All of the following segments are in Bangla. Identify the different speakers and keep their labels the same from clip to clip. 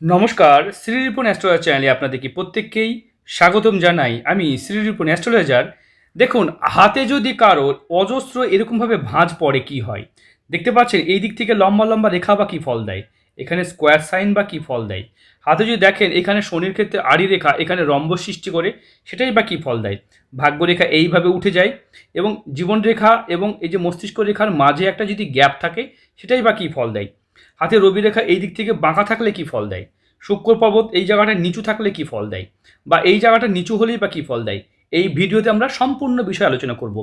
Speaker 1: নমস্কার, শ্রীরিপন অ্যাস্ট্রোলজার চ্যানেলে আপনাদেরকে প্রত্যেককেই স্বাগতম জানাই। আমি শ্রীরিপন অ্যাস্ট্রোলজার। দেখুন, হাতে যদি কারোর অজস্র এরকমভাবে ভাঁজ পড়ে কি হয়? দেখতে পাচ্ছেন এই দিক থেকে লম্বা লম্বা রেখা বা কী ফল দেয়? এখানে স্কোয়ার সাইন বা কী ফল দেয়? হাতে যদি দেখেন এখানে শনির ক্ষেত্রে আড়ি রেখা, এখানে রম্বস সৃষ্টি করে, সেটাই বা কী ফল দেয়? ভাগ্যরেখা এইভাবে উঠে যায় এবং জীবন রেখা এবং এই যে মস্তিষ্ক রেখার মাঝে একটা যদি গ্যাপ থাকে, সেটাই বা কী ফল দেয়? হাতে রবি রেখা এই দিক থেকে বাঁকা থাকলে কী ফল দেয়? শুক্র পর্বত এই জায়গাটা নিচু থাকলে কী ফল দেয়, বা এই জায়গাটা নিচু হলেই বা কী ফল দেয়? এই ভিডিওতে আমরা সম্পূর্ণ বিষয় আলোচনা করব।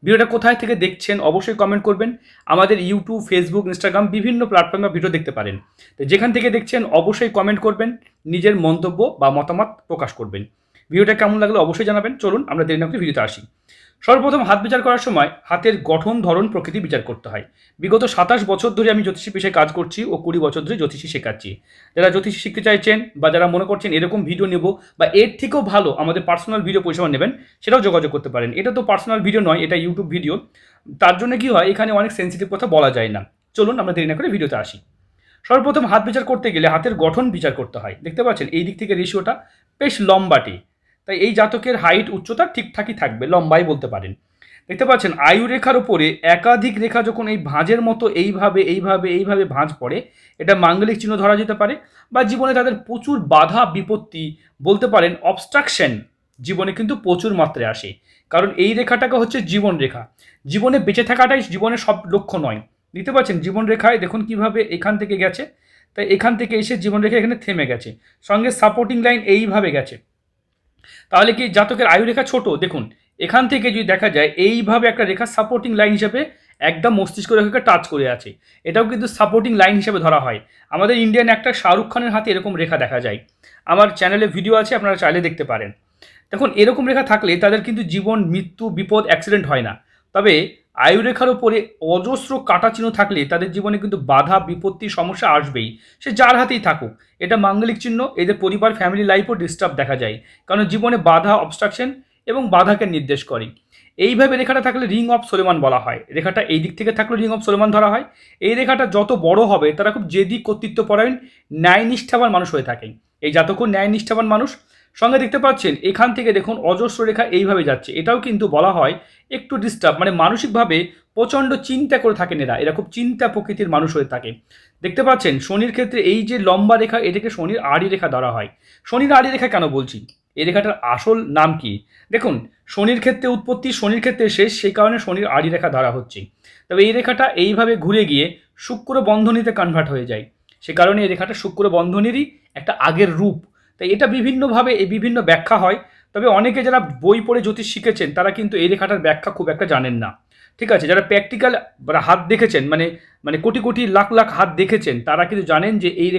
Speaker 1: ভিডিওটা কোথায় থেকে দেখছেন অবশ্যই কমেন্ট করবেন। আমাদের ইউটিউব, ফেসবুক, ইনস্টাগ্রাম বিভিন্ন প্ল্যাটফর্মে ভিডিও দেখতে পারেন। তো যেখান থেকে দেখছেন অবশ্যই কমেন্ট করবেন, নিজের মন্তব্য বা মতামত প্রকাশ করবেন। ভিডিওটা কেমন লাগলো অবশ্যই জানাবেন। চলুন আমরা দেরি না করে ভিডিওতে আসি। সর্বপ্রথম হাত বিচার করার সময় হাতের গঠন, ধরন, প্রকৃতি বিচার করতে হয়। বিগত 27 বছর ধরে আমি জ্যোতিষী পেশায় কাজ করছি ও 20 বছর ধরে জ্যোতিষী শেখাচ্ছি। যারা জ্যোতিষী শিখতে চাইছেন বা যারা মনে করছেন এরকম ভিডিও নেব বা এর থেকেও ভালো আমাদের পার্সোনাল ভিডিও পরিষেবা নেবেন, সেটাও যোগাযোগ করতে পারেন। এটা তো পার্সোনাল ভিডিও নয়, এটা ইউটিউব ভিডিও। তার জন্য কি হয়, এখানে অনেক সেন্সিটিভ কথা বলা যায় না। চলুন আমরা দেরি না করে ভিডিওতে আসি। সর্বপ্রথম হাত বিচার করতে গেলে হাতের গঠন বিচার করতে হয়। দেখতে পাচ্ছেন এই দিক থেকে রেশিওটা বেশ লম্বাটে, তাই এই জাতকের হাইট উচ্চতা ঠিকঠাকই থাকবে, লম্বাই বলতে পারেন। দেখতে পাচ্ছেন আয়ু রেখার ওপরে একাধিক রেখা যখন এই ভাঁজের মতো এইভাবে এইভাবে এইভাবে ভাঁজ পড়ে, এটা মাঙ্গলিক চিহ্ন ধরা যেতে পারে, বা জীবনে তাদের প্রচুর বাধা বিপত্তি বলতে পারেন, অবস্ট্রাকশন জীবনে কিন্তু প্রচুর মাত্রায় আসে। কারণ এই রেখাটাকে হচ্ছে জীবন রেখা। জীবনে বেঁচে থাকাটাই জীবনের সব লক্ষ্য নয়। দেখতে পাচ্ছেন জীবন রেখায় দেখুন কিভাবে এখান থেকে গেছে, তাই এখান থেকে এসে জীবন রেখা এখানে থেমে গেছে, সঙ্গে সাপোর্টিং লাইন এইভাবে গেছে। তাহলে কি জাতকের আয়ু রেখা ছোট? দেখুন এখান থেকে যদি দেখা যায় এইভাবে একটা রেখা সাপোর্টিং লাইন হিসেবে একদম মস্তিষ্ক রেখাকে টাচ করে আছে, এটাও কিন্তু সাপোর্টিং লাইন হিসেবে ধরা হয়। আমাদের ইন্ডিয়ান একটা শাহরুখ খানের হাতে এরকম রেখা দেখা যায়। আমার চ্যানেলে ভিডিও আছে, আপনারা চাইলে দেখতে পারেন। দেখুন এরকম রেখা থাকলে তাদের কিন্তু জীবন, মৃত্যু, বিপদ, অ্যাক্সিডেন্ট হয় না। তবে আয়ুরেখার ওপরে অজস্র কাটা চিহ্ন থাকলে তাদের জীবনে কিন্তু বাধা বিপত্তি সমস্যা আসবেই, সে যার হাতেই থাকুক। এটা মাঙ্গলিক চিহ্ন, এদের পরিবার ফ্যামিলি লাইফও ডিস্টার্ব দেখা যায়, কারণ জীবনে বাধা অবস্ট্রাকশন এবং বাধাকে নির্দেশ করে। এইভাবে রেখাটা থাকলে রিং অফ সোলেমান বলা হয়। রেখাটা এই দিক থেকে থাকলে রিং অফ সোলেমান ধরা হয়। এই রেখাটা যত বড় হবে তারা খুব জেদি, কর্তৃত্বপরায়ণ, ন্যায়নিষ্ঠাবান মানুষ হয়ে থাকে। এই জাতকও ন্যায়নিষ্ঠাবান মানুষ। সঙ্গে দেখতে পাচ্ছেন এখান থেকে দেখুন অজস্র রেখা এইভাবে যাচ্ছে, এটাও কিন্তু বলা হয় একটু ডিস্টার্ব, মানে মানসিকভাবে প্রচণ্ড চিন্তা করে থাকেন এরা, এরা খুব চিন্তা প্রকৃতির মানুষ হয়ে থাকে। দেখতে পাচ্ছেন শনির ক্ষেত্রে এই যে লম্বা রেখা, এটাকে শনির আড়ি রেখা ধরা হয়। শনির আড়ি রেখা কেন বলছি, এই রেখাটার আসল নাম কি? দেখুন শনির ক্ষেত্রে উৎপত্তি, শনির ক্ষেত্রে শেষ, সেই কারণে শনির আড়ি রেখা ধরা হচ্ছে। তবে এই রেখাটা এইভাবে ঘুরে গিয়ে শুক্র বন্ধনীতে কনভার্ট হয়ে যায়, সে কারণে এই রেখাটা শুক্র বন্ধনেরই একটা আগের রূপ। তাই এটা বিভিন্নভাবে এই বিভিন্ন ব্যাখ্যা হয়। তবে অনেকে যারা বই পড়ে জ্যোতিষ শিখেছেন তারা কিন্তু এই রেখাটার ব্যাখ্যা খুব একটা জানেন না। ঠিক আছে, যারা প্র্যাকটিক্যাল হাত দেখেছেন, মানে মানে কোটি কোটি লাখ লাখ হাত দেখেছেন, তারা কিন্তু জানেন যে এই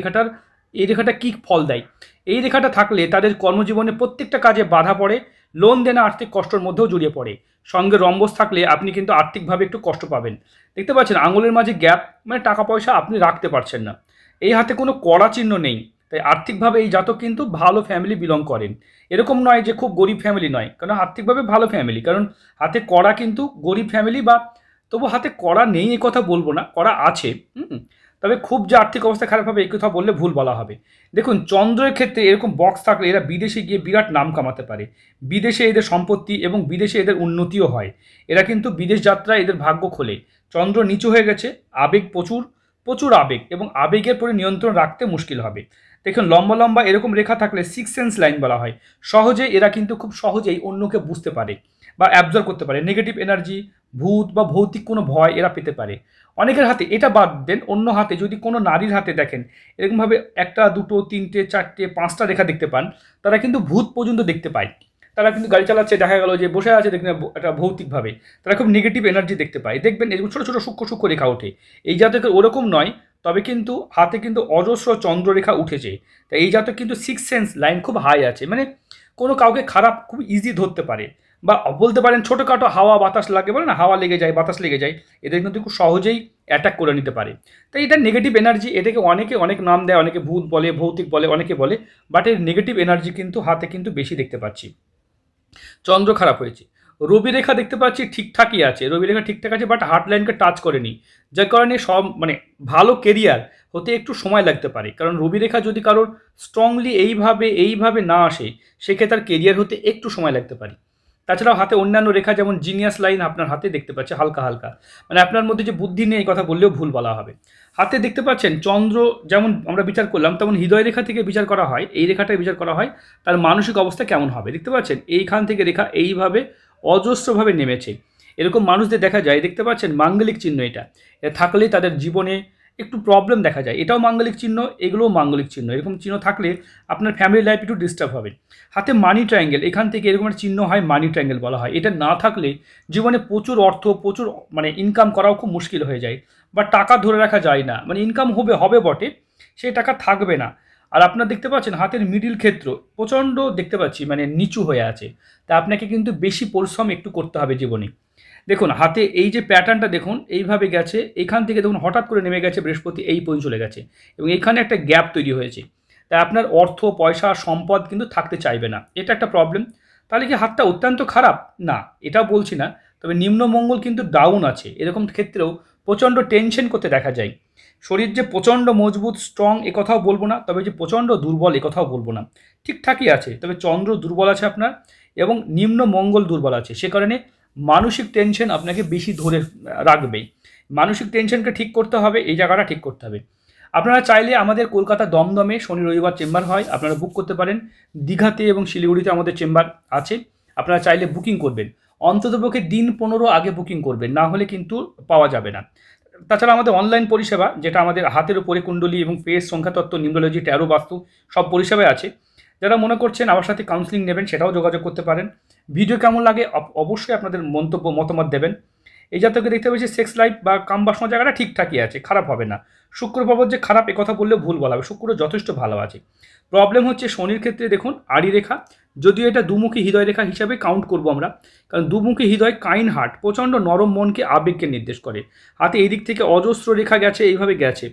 Speaker 1: রেখাটা কী ফল দেয়। এই রেখাটা থাকলে তাদের কর্মজীবনে প্রত্যেকটা কাজে বাধা পড়ে, লোন দেনা আর্থিক কষ্টর মধ্যেও জড়িয়ে পড়ে। সঙ্গে রম্বস থাকলে আপনি কিন্তু আর্থিকভাবে একটু কষ্ট পাবেন। দেখতে পাচ্ছেন আঙুলের মাঝে গ্যাপ, মানে টাকা পয়সা আপনি রাখতে পারছেন না। এই হাতে কোনো কড়া চিহ্ন নেই, তাই আর্থিকভাবে এই জাতক কিন্তু ভালো ফ্যামিলি বিলং করেন। এরকম নয় যে খুব গরিব ফ্যামিলি নয়, কারণ আর্থিকভাবে ভালো ফ্যামিলি, কারণ হাতে কড়া কিন্তু গরিব ফ্যামিলি, বা তবু হাতে কড়া নেই এই কথা বলবো না, কড়া আছে। তবে খুব যে আর্থিক অবস্থা খারাপ হবে এই কথা বললে ভুল বলা হবে। দেখুন চন্দ্রের ক্ষেত্রে এরকম বক্স থাকলে এরা বিদেশে গিয়ে বিরাট নাম কামাতে পারে। বিদেশে এদের সম্পত্তি এবং বিদেশে এদের উন্নতিও হয়। এরা কিন্তু বিদেশ যাত্রায় এদের ভাগ্য খোলে। চন্দ্র নিচু হয়ে গেছে, আবেগ প্রচুর, প্রচুর আবেগ, এবং আবেগের পরে নিয়ন্ত্রণ রাখতে মুশকিল হবে। দেখুন লম্বা লম্বা এরকম রেখা থাকলে সিক্স সেন্স লাইন বলা হয়। সহজে এরা কিন্তু খুব সহজেই অন্যকে বুঝতে পারে বা অ্যাবজর্ব করতে পারে। নেগেটিভ এনার্জি, ভূত বা ভৌতিক কোনো ভয় এরা পেতে পারে। অনেকের হাতে, এটা বাদ দেন, অন্য হাতে যদি কোনো নারীর হাতে দেখেন এরকমভাবে একটা দুটো তিনটে চারটে পাঁচটা রেখা দেখতে পান, তারা কিন্তু ভূত পর্যন্ত দেখতে পায়। তারা কিন্তু গাড়ি চালাচ্ছে, দেখা গেল যে বসে আছে, দেখবেন একটা ভৌতিকভাবে তারা খুব নেগেটিভ এনার্জি দেখতে পায়। দেখবেন এরকম ছোটো ছোটো সূক্ষ্ম সূক্ষ্ম রেখা ওঠে। এই জাতকের ওরকম নয়, তবে কিন্তু হাতে কিন্তু অজস্র চন্দ্ররেখা উঠেছে। তাই এই জাতক কিন্তু সিক্স সেন্স লাইন খুব হাই আছে, মানে কোনো কাউকে খারাপ খুব ইজি ধরতে পারে, বা বলতে পারেন ছোটোখাটো হাওয়া বাতাস লাগে, বলে না হাওয়া লেগে যায় বাতাস লেগে যায়, এদের কিন্তু খুব সহজেই অ্যাটাক করে নিতে পারে। তাই এটা নেগেটিভ এনার্জি, এটাকে অনেকে অনেক নাম দেয়, অনেকে ভূত বলে, ভৌতিক বলে, অনেকে বলে, বাট এর নেগেটিভ এনার্জি কিন্তু হাতে কিন্তু বেশি দেখতে পাচ্ছি। চন্দ্র খারাপ হয়েছে। রবি রেখা দেখতে পাচ্ছি ঠিকঠাকই আছে, রবি রেখা ঠিকঠাক আছে, বাট হার্ট লাইনকে টাচ করেনি, যার কারণে সব মানে ভালো কেরিয়ার হতে একটু সময় লাগতে পারে। কারণ রবি রেখা যদি কারোর স্ট্রংলি এইভাবে না আসে, সেক্ষেত্রে তার কেরিয়ার হতে একটু সময় লাগতে পারে। তাছাড়াও হাতে অন্যান্য রেখা যেমন জিনিয়াস লাইন আপনার হাতে দেখতে পাচ্ছে হালকা হালকা, মানে আপনার মধ্যে যে বুদ্ধি নেই এই কথা বললেও ভুল বলা হবে। হাতে দেখতে পাচ্ছেন চন্দ্র যেমন আমরা বিচার করলাম, তেমন হৃদয় রেখা থেকে বিচার করা হয়, এই রেখাটায় বিচার করা হয় তার মানসিক অবস্থা কেমন হবে। দেখতে পাচ্ছেন এইখান থেকে রেখা এইভাবে অজস্রভাবে নেমেছে। এরকম মানুষদের দেখা যায়, দেখতে পাচ্ছেন মাঙ্গলিক চিহ্ন, এটা থাকলেই তাদের জীবনে একটু প্রবলেম দেখা যায়। এটাও মাঙ্গলিক চিহ্ন, এগুলোও মাঙ্গলিক চিহ্ন। এরকম চিহ্ন থাকলে আপনার ফ্যামিলি লাইফ একটু ডিস্টার্ব হবে। হাতে মানি ট্রায়াঙ্গেল, এখান থেকে এরকম একটা চিহ্ন হয়, মানি ট্রায়াঙ্গেল বলা হয়। এটা না থাকলে জীবনে প্রচুর অর্থ, প্রচুর মানে ইনকাম করাও খুব মুশকিল হয়ে যায়, বা টাকা ধরে রাখা যায় না। মানে ইনকাম হবে বটে, সেই টাকা থাকবে না। আর আপনার দেখতে পাচ্ছেন হাতের মিডিল ক্ষেত্র প্রচণ্ড দেখতে পাচ্ছি মানে নিচু হয়ে আছে, তা আপনাকে কিন্তু বেশি পরিশ্রম একটু করতে হবে জীবনে। দেখুন হাতে এই যে প্যাটার্নটা দেখুন এইভাবে গেছে, এখান থেকে দেখুন হঠাৎ করে নেমে গেছে বৃহস্পতি, এই পর্যন্ত চলে গেছে, এবং এখানে একটা গ্যাপ তৈরি হয়েছে। তাই আপনার অর্থ, পয়সা, সম্পদ কিন্তু থাকতে চাইবে না, এটা একটা প্রবলেম। তাহলে কি হাতটা অত্যন্ত খারাপ? না, এটা বলছি না। তবে নিম্নমঙ্গল কিন্তু ডাউন আছে, এরকম ক্ষেত্রেও প্রচণ্ড টেনশন করতে দেখা যায়। শরীর যে প্রচণ্ড মজবুত স্ট্রং এ কথাও বলবো না, তবে যে প্রচণ্ড দুর্বল এ কথাও বলবো না, ঠিকঠাকই আছে। তবে চন্দ্র দুর্বল আছে আপনার, এবং নিম্ন মঙ্গল দুর্বল আছে, সে কারণে মানসিক টেনশন আপনাকে বেশি ধরে রাখবেই। মানসিক টেনশনকে ঠিক করতে হবে, এই জায়গাটা ঠিক করতে হবে। আপনারা চাইলে আমাদের কলকাতা দমদমে শনি রবিবার চেম্বার হয়, আপনারা বুক করতে পারেন। দীঘাতে এবং শিলিগুড়িতে আমাদের চেম্বার আছে, আপনারা চাইলে বুকিং করবেন। অন্ততপক্ষে দিন 15 আগে বুকিং করবেন, না হলে কিন্তু পাওয়া যাবে না। তাছাড়া আমাদের অনলাইন পরিষেবা, যেটা আমাদের হাতের উপরে কুণ্ডলী এবং ফেস সংখ্যাতত্ত্ব, নিউমোলজি, ট্যারো, বাস্তু সব পরিষেবায় আছে। যারা মনে করছেন আমার সাথে কাউন্সিলিং নেবেন, সেটাও যোগাযোগ করতে পারেন। ভিডিও কেমন লাগে অবশ্যই আপনাদের মতামত দেবেন। এই জাতকে দেখতে পাচ্ছি সেক্স লাইফ বা কাম বাসনা জায়গাটা ঠিকঠাকই আছে, খারাপ হবে না। শুক্র বাবদ যে খারাপ এ কথা বললেও ভুল বলা হবে, শুক্র যথেষ্ট ভালো আছে। প্রবলেম হচ্ছে শনির ক্ষেত্রে দেখুন আড়ি রেখা, যদিও এটা দুমুখী হৃদয় রেখা হিসাবে কাউন্ট করব আমরা, কারণ দুমুখী হৃদয় কাইন্ড হার্ট, প্রচণ্ড নরম মনকে, আবেগকে নির্দেশ করে। হাতে এই দিক থেকে অজস্র রেখা গেছে, এইভাবে গেছে,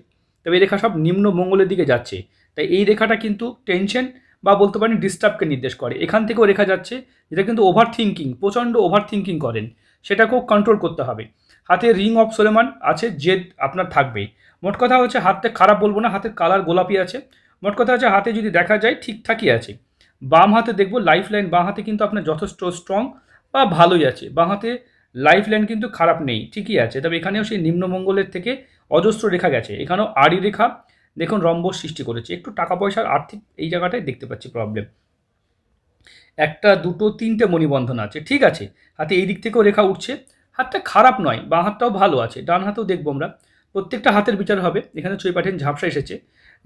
Speaker 1: তবে এই রেখা সব নিম্ন মঙ্গলের দিকে যাচ্ছে। তাই এই রেখাটা কিন্তু টেনশন বা বলতে পারেন ডিস্টার্বকে নির্দেশ করে। এখান থেকেও রেখা যাচ্ছে, যেটা কিন্তু ওভার থিঙ্কিং, প্রচণ্ড ওভার থিঙ্কিং করেন, সেটাকেও কন্ট্রোল করতে হবে। হাতে রিং অফ সোলেমান আছে, জেদ আপনার থাকবেই। মোট কথা হচ্ছে হাতটা খারাপ বলবো না, হাতের কালার গোলাপি আছে। মোট কথা হচ্ছে হাতে যদি দেখা যায় ঠিকঠাকই আছে। বাম হাতে দেখবো লাইফ লাইন, বাঁ হাতে কিন্তু আপনার যথেষ্ট স্ট্রং বা ভালোই আছে। বাঁ হাতে লাইফ লাইন কিন্তু খারাপ নেই, ঠিকই আছে। তবে এখানেও সেই নিম্নমঙ্গলের থেকে অজস্র রেখা গেছে, এখানেও আড়ি রেখা দেখুন রম্বস সৃষ্টি করেছে। একটু টাকা পয়সার আর্থিক এই জায়গাটায় দেখতে পাচ্ছি প্রবলেম। একটা, দুটো, তিনটে মণিবন্ধন আছে, ঠিক আছে। হাতে এই দিক থেকেও রেখা উঠছে, হাতটা খারাপ নয়, বাঁ হাতটাও ভালো আছে। ডান হাতেও দেখবো আমরা, প্রত্যেকটা হাতের বিচার হবে। এখানে চই পাঠেন ঝাপসা এসেছে।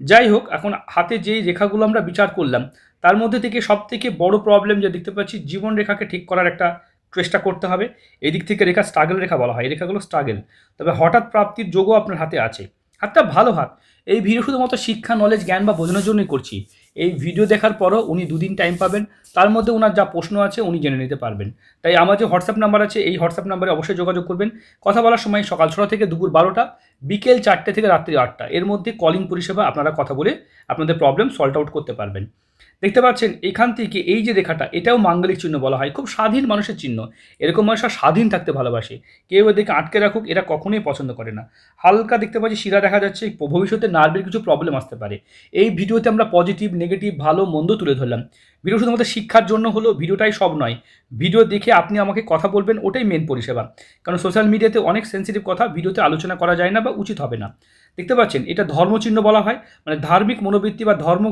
Speaker 1: যাই হোক, এখন হাতে যেই রেখাগুলো আমরা বিচার করলাম, তার মধ্যে থেকে সব থেকে বড় প্রবলেম যে দেখতে পাচ্ছি, জীবন রেখাকে ঠিক করার একটা চেষ্টা করতে হবে। এদিক থেকে রেখা স্ট্রাগল রেখা বলা হয়, এই রেখাগুলো স্ট্রাগল। তবে হঠাৎ প্রাপ্তির যোগও আপনার হাতে আছে, হাতটা ভালো হাত। এই ভিডিও শুধুমাত্র শিক্ষা, নলেজ, জ্ঞান বা বোঝানোর জন্যই করছি। এই ভিডিও দেখার পরও উনি 2 দিন টাইম পাবেন, তার মধ্যে ওনার যা প্রশ্ন আছে উনি জেনে নিতে পারবেন। তাই আমার যে হোয়াটসঅ্যাপ নাম্বার আছে, এই হোয়াটসঅ্যাপ নাম্বারে অবশ্যই যোগাযোগ করবেন। কথা বলার সময় সকাল 6টা থেকে দুপুর 12টা, বিকেল 4টে থেকে রাত্রি 8টা, এর মধ্যে কলিং পরিষেবা, আপনারা কথা বলে আপনাদের প্রবলেম সলভ আউট করতে পারবেন। দেখতে পাচ্ছেন এখান থেকে এই যে রেখাটা, এটাও মাঙ্গলিক চিহ্ন বলা হয়, খুব স্বাধীন মানুষের চিহ্ন। এরকম মানুষরা স্বাধীন থাকতে ভালোবাসে, কেউ এদেরকে আটকে রাখুক এরা কখনোই পছন্দ করে না। হালকা দেখতে পাচ্ছি শিরা দেখা যাচ্ছে, ভবিষ্যতে নার্ভের কিছু প্রবলেম আসতে পারে। এই ভিডিওতে আমরা পজিটিভ, নেগেটিভ, ভালো মন্দ তুলে ধরলাম। ভিডিও শুধুমাত্র শিক্ষার জন্য হলো, ভিডিওটাই সব নয়। ভিডিও দেখে আপনি আমাকে কথা বলবেন, ওটাই মেন পরিষেবা। কারণ সোশ্যাল মিডিয়াতে অনেক সেন্সিটিভ কথা ভিডিওতে আলোচনা করা যায় না বা উচিত হবে না। দেখতে পাচ্ছেন এটা ধর্মচিহ্ন বলা হয়, মানে ধার্মিক মনোবৃত্তি বা ধর্ম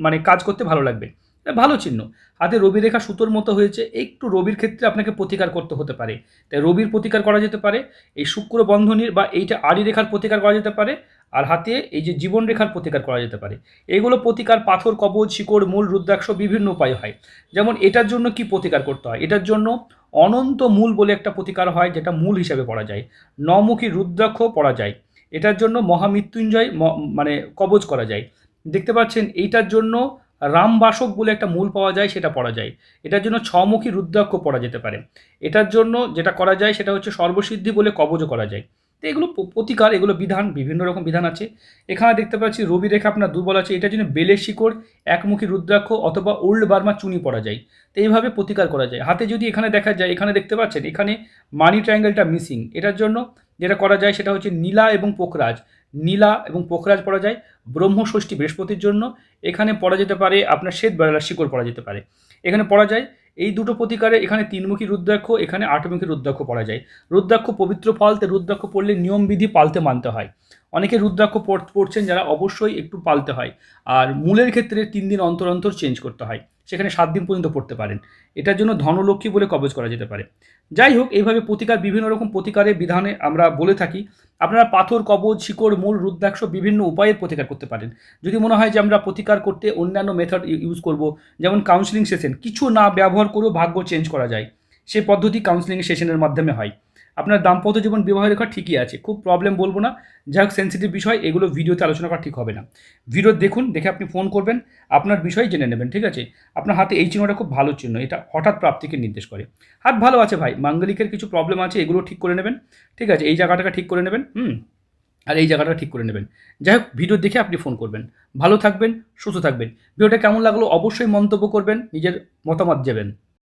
Speaker 1: মানে কাজ করতে ভালো লাগবে, ভালো চিহ্ন। হাতে রবি রেখা সুতোর মতো হয়েছে, একটু রবির ক্ষেত্রে আপনাকে প্রতিকার করতে হতে পারে। তাই রবির প্রতিকার করা যেতে পারে, এই শুক্র বন্ধনীর বা এইটা আড়ি রেখার প্রতিকার করা যেতে পারে, আর হাতে এই যে জীবন রেখার প্রতিকার করা যেতে পারে। এগুলো প্রতিকার পাথর, কবচ, শিকড়, মূল, রুদ্রাক্ষ বিভিন্ন উপায় হয়। যেমন এটার জন্য কি প্রতিকার করতে হয়, এটার জন্য অনন্ত মূল বলে একটা প্রতিকার হয়, যেটা মূল হিসাবে পড়া যায়। নমুখী রুদ্রাক্ষ পড়া যায়। এটার জন্য মহামৃত্যুঞ্জয় মানে কবচ করা যায়। দেখতে পাচ্ছেন এইটার জন্য রামবাসক বলে একটা মূল পাওয়া যায়, সেটা পড়া যায়। এটার জন্য ছমুখী রুদ্রাক্ষ পড়া যেতে পারে। এটার জন্য যেটা করা যায় সেটা হচ্ছে সর্বসিদ্ধি বলে কবচও করা যায়। তো এগুলো প্রতিকার, এগুলো বিধান, বিভিন্ন রকম বিধান আছে। এখানে দেখতে পাচ্ছি রবি রেখা আপনার দুর্বল আছে, এটার জন্য বেলের শিকড়, একমুখী রুদ্রাক্ষ অথবা ওল্ড বার্মা চুনি পড়া যায়। তো এইভাবে প্রতিকার করা যায়। হাতে যদি এখানে দেখা যায়, এখানে দেখতে পাচ্ছেন এখানে মানি ট্রায়াঙ্গেলটা মিসিং, এটার জন্য যেটা করা যায় সেটা হচ্ছে নীলা এবং পোখরাজ, নীলা এবং পোখরাজ পড়া যায়। ব্রহ্মষষ্ঠী বৃহস্পতির জন্য এখানে পড়া যেতে পারে আপনার শ্বেত বেড়ালার শিকড় পড়া যেতে পারে, এখানে পড়া যায়। এই দুটো প্রতিকারে এখানে তিনমুখী রুদ্রাক্ষ, এখানে আটমুখী রুদ্রাক্ষ পড়া যায়। রুদ্রাক্ষ পবিত্র ফল, তো রুদ্রাক্ষ পড়লে নিয়মবিধি পালতে মানতে হয়। অনেকে রুদ্রাক্ষ পড়ছেন যারা, অবশ্যই একটু পালতে হয়। আর মূলের ক্ষেত্রে 3 দিন অন্তর অন্তর চেঞ্জ করতে হয়, সেখানে 7 দিন পর্যন্ত পড়তে পারেন। এটার জন্য ধনলক্ষ্মী বলে কবজ করা যেতে পারে। যাই হোক, এইভাবে প্রতিকার, বিভিন্ন রকম প্রতিকারের বিধানে আমরা বলে থাকি। আপনারা পাথর, কবজ, শিকড়, মূল, রুদ্রাক্ষ বিভিন্ন উপায়ের প্রতিকার করতে পারেন। যদি মনে হয় যে আমরা প্রতিকার করতে অন্যান্য মেথড ইউজ করব, যেমন কাউন্সিলিং সেশন, কিছু না ব্যবহার করেও ভাগ্য চেঞ্জ করা যায়, সেই পদ্ধতি কাউন্সিলিং সেশনের মাধ্যমে হয়। আপনার দাম্পত্য জীবন বিবাহ রেখা ঠিকই আছে, খুব প্রবলেম বলবো না। যাই হোক, সেন্সিটিভ বিষয়, এগুলো ভিডিওতে আলোচনা করা ঠিক হবে না। ভিডিও দেখুন, দেখে আপনি ফোন করবেন, আপনার বিষয় জেনে নেবেন, ঠিক আছে? আপনার হাতে এই চিহ্নটা খুব ভালো চিহ্ন, এটা হঠাৎ প্রাপ্তিকে নির্দেশ করে। হাত ভালো আছে ভাই, মাঙ্গলিকের কিছু প্রবলেম আছে, এগুলো ঠিক করে নেবেন, ঠিক আছে? এই জায়গাটাকে ঠিক করে নেবেন, আর এই জায়গাটা ঠিক করে নেবেন। যাই হোক, ভিডিও দেখে আপনি ফোন করবেন। ভালো থাকবেন, সুস্থ থাকবেন। ভিডিওটা কেমন লাগলো অবশ্যই মন্তব্য করবেন, নিজের মতামত দেবেন।